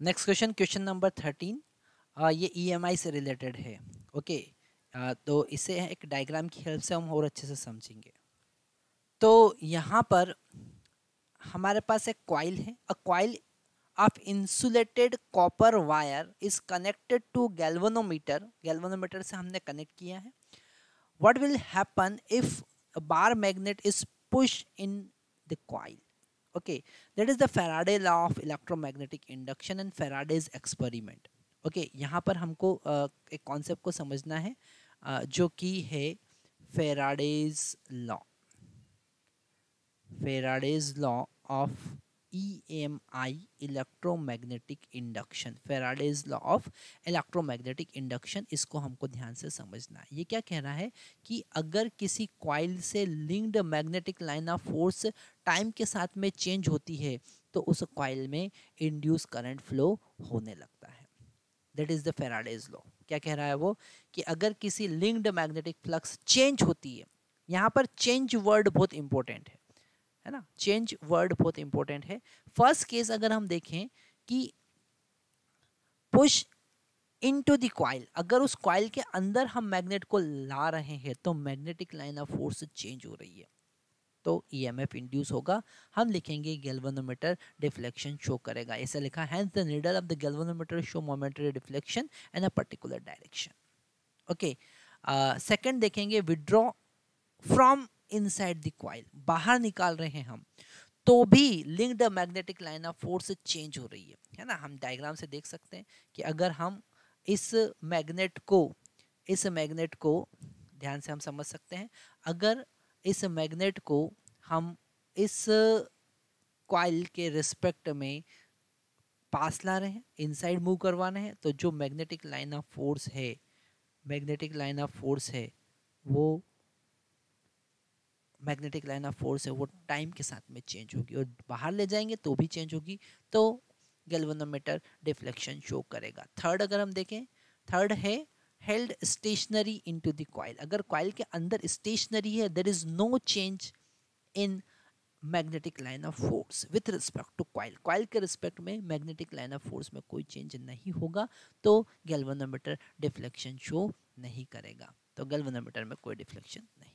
Next question, question number 13, ये EMI से related है। ओके, तो इसे एक डायग्राम की हेल्प से हम और अच्छे से समझेंगे। तो यहाँ पर हमारे पास एक कॉइल है। A coil of insulated copper wire is connected to galvanometer. Galvanometer से हमने कनेक्ट किया है। What will happen if a bar magnet is push in the coil? Okay, that is the Faraday law of electromagnetic induction and Faraday's experiment. Okay, यहाँ पर हमको एक concept को समझना है जो कि है Faraday's law, Faraday's law of EMI, electromagnetic induction, Faraday's law of electromagnetic induction। इसको हमको ध्यान से समझना है। ये क्या कह रहा है कि अगर किसी कॉइल से linked magnetic line of force time के साथ में चेंज होती है तो उस कॉइल में इंड्यूस करंट फ्लो होने लगता है। That is the Faraday's law. क्या कह रहा है वो कि अगर किसी लिंक्ड मैग्नेटिक फ्लक्स चेंज होती है, यहाँ पर चेंज वर्ड बहुत इंपॉर्टेंट है ना, चेंज वर्ड बहुत इंपॉर्टेंट है। फर्स्ट केस अगर हम देखें कि पुश इनटू द कॉइल, अगर उस कॉइल के अंदर हम मैग्नेट को ला रहे हैं तो magnetic line of force change हो रही है तो EMF इंड्यूस होगा। हम लिखेंगे गैल्वेनोमीटर डिफ्लेक्शन शो करेगा। ऐसा लिखा, hence the needle of the galvanometer show momentary deflection in a particular direction. Okay, second देखेंगे, withdraw from inside the coil, बाहर निकाल रहे हैं हम तो भी linked magnetic line of force change हो रही है ना। हम डायग्राम से देख सकते हैं कि अगर हम इस मैग्नेट को ध्यान से हम समझ सकते हैं, अगर इस मैग्नेट को हम इस कॉइल के रिस्पेक्ट में पास ला रहे हैं, इनसाइड मूव करवाने हैं, तो जो मैग्नेटिक लाइन ऑफ फोर्स है, मैग्नेटिक लाइन ऑफ फोर्स है वो मैग्नेटिक लाइन ऑफ फोर्स है वो टाइम के साथ में चेंज होगी और बाहर ले जाएंगे तो भी चेंज होगी, तो गैल्वेनोमीटर डिफ्लेक्शन शो करेगा। थर्ड अगर हम देखें, थर्ड है held stationary into the coil. अगर कॉइल के अंदर स्टेशनरी है, there is no change in magnetic line of force with respect to coil, coil के रिस्पेक्ट में मैग्नेटिक लाइन ऑफ फोर्स में कोई चेंज नहीं होगा तो गैल्वेनोमीटर डिफ्लेक्शन शो नहीं करेगा। तो गैल्वेनोमीटर में कोई डिफ्लेक्शन नहीं।